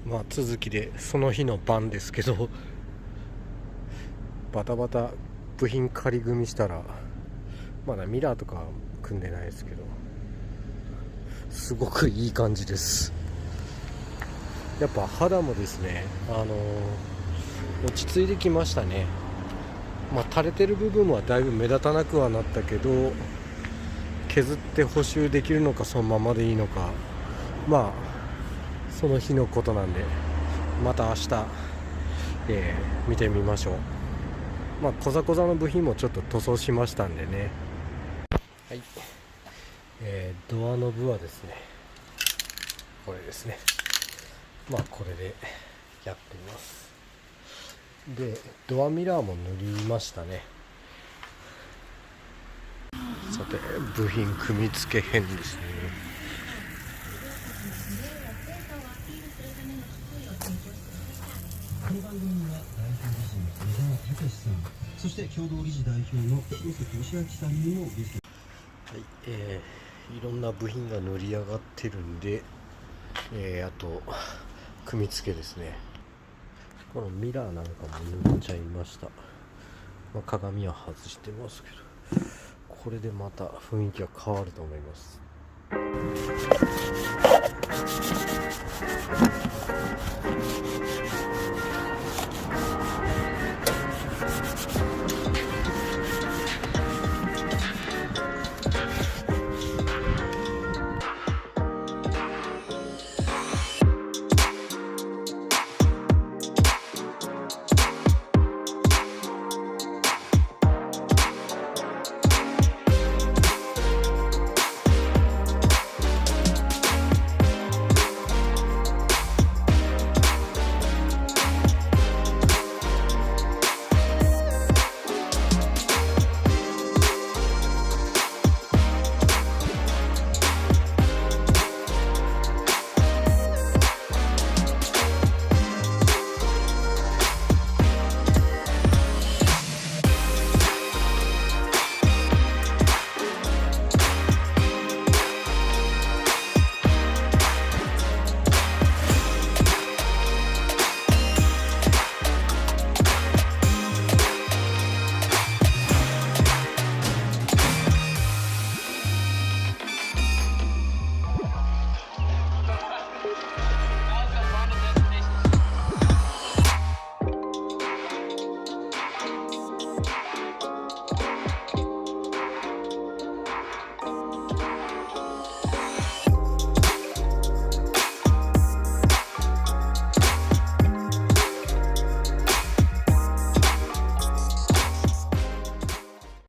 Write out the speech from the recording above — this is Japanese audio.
まあ続きでその日の晩ですけど、バタバタ部品仮組みしたら、まだミラーとか組んでないですけど、すごくいい感じです。やっぱ肌もですね、落ち着いてきましたね。まあ垂れてる部分はだいぶ目立たなくはなったけど、削って補修できるのかそのままでいいのか、まあその日のことなんで、また明日、見てみましょう。まあ小ざの部品もちょっと塗装しましたんでね。はい、ドアノブはですね、これですね。まあこれでやってみます。でドアミラーも塗りましたね。さて部品組み付け編ですね。この番組は代表理事の小沢武さん、そして共同理事代表の広瀬俊明さんにもゲスト。はい、いろんな部品が塗り上がってるんで、あと組み付けですね。このミラーなんかも塗っちゃいました。まあ、鏡は外してますけど、これでまた雰囲気が変わると思います。